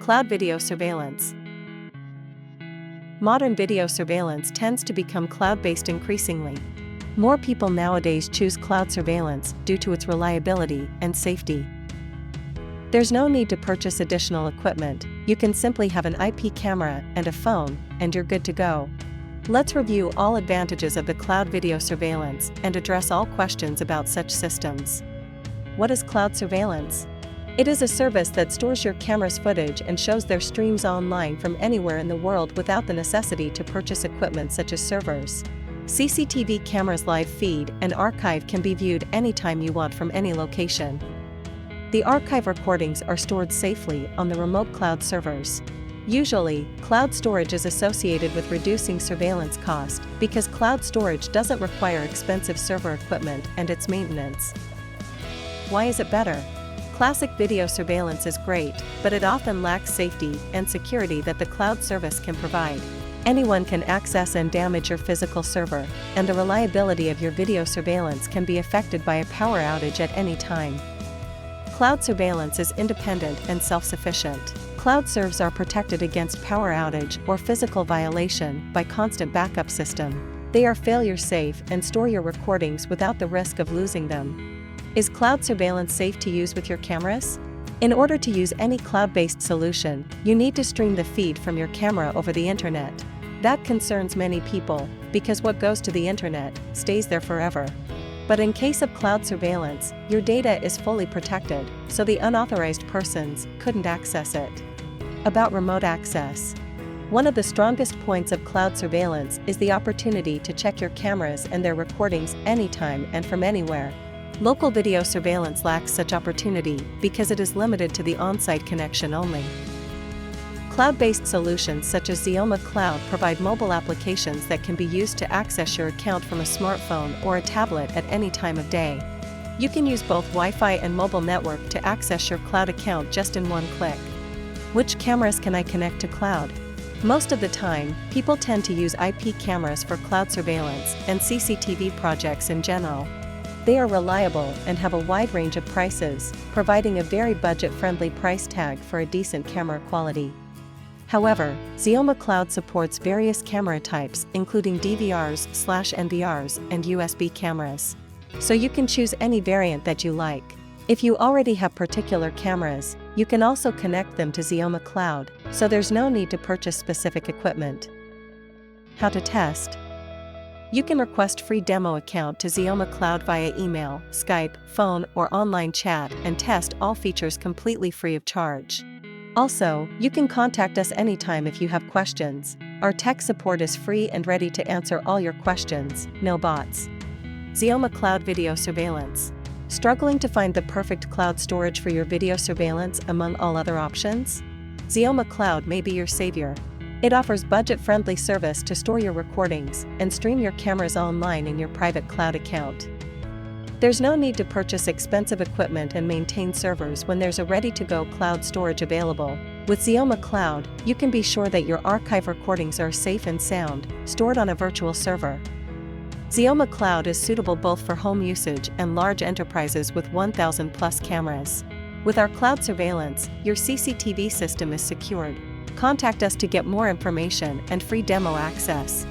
Cloud video surveillance. Modern video surveillance tends to become cloud-based increasingly. More people nowadays choose cloud surveillance due to its reliability and safety. There's no need to purchase additional equipment. You can simply have an IP camera and a phone, and you're good to go. Let's review all advantages of the cloud video surveillance and address all questions about such systems. What is cloud surveillance? It is a service that stores your camera's footage and shows their streams online from anywhere in the world without the necessity to purchase equipment such as servers. CCTV cameras' live feed and archive can be viewed anytime you want from any location. The archive recordings are stored safely on the remote cloud servers. Usually, cloud storage is associated with reducing surveillance cost because cloud storage doesn't require expensive server equipment and its maintenance. Why is it better? Classic video surveillance is great, but it often lacks safety and security that the cloud service can provide. Anyone can access and damage your physical server, and the reliability of your video surveillance can be affected by a power outage at any time. Cloud surveillance is independent and self-sufficient. Cloud servers are protected against power outage or physical violation by constant backup system. They are failure-safe and store your recordings without the risk of losing them. Is cloud surveillance safe to use with your cameras? In order to use any cloud-based solution, you need to stream the feed from your camera over the internet. That concerns many people, because what goes to the internet stays there forever. But in case of cloud surveillance, your data is fully protected, so the unauthorized persons couldn't access it. About remote access. One of the strongest points of cloud surveillance is the opportunity to check your cameras and their recordings anytime and from anywhere. Local video surveillance lacks such opportunity because it is limited to the on-site connection only. Cloud-based solutions such as Xeoma Cloud provide mobile applications that can be used to access your account from a smartphone or a tablet at any time of day. You can use both Wi-Fi and mobile network to access your cloud account just in one click. Which cameras can I connect to cloud? Most of the time, people tend to use IP cameras for cloud surveillance and CCTV projects in general. They are reliable and have a wide range of prices, providing a very budget-friendly price tag for a decent camera quality. However, Xeoma Cloud supports various camera types including DVRs/NVRs and USB cameras. So you can choose any variant that you like. If you already have particular cameras, you can also connect them to Xeoma Cloud, so there's no need to purchase specific equipment. How to test? You can request free demo account to Xeoma Cloud via email, Skype, phone, or online chat and test all features completely free of charge. Also, you can contact us anytime if you have questions. Our tech support is free and ready to answer all your questions, no bots. Xeoma Cloud Video Surveillance. Struggling to find the perfect cloud storage for your video surveillance among all other options? Xeoma Cloud may be your savior. It offers budget-friendly service to store your recordings and stream your cameras online in your private cloud account. There's no need to purchase expensive equipment and maintain servers when there's a ready-to-go cloud storage available. With Xeoma Cloud, you can be sure that your archive recordings are safe and sound, stored on a virtual server. Xeoma Cloud is suitable both for home usage and large enterprises with 1,000+ cameras. With our cloud surveillance, your CCTV system is secured. Contact us to get more information and free demo access.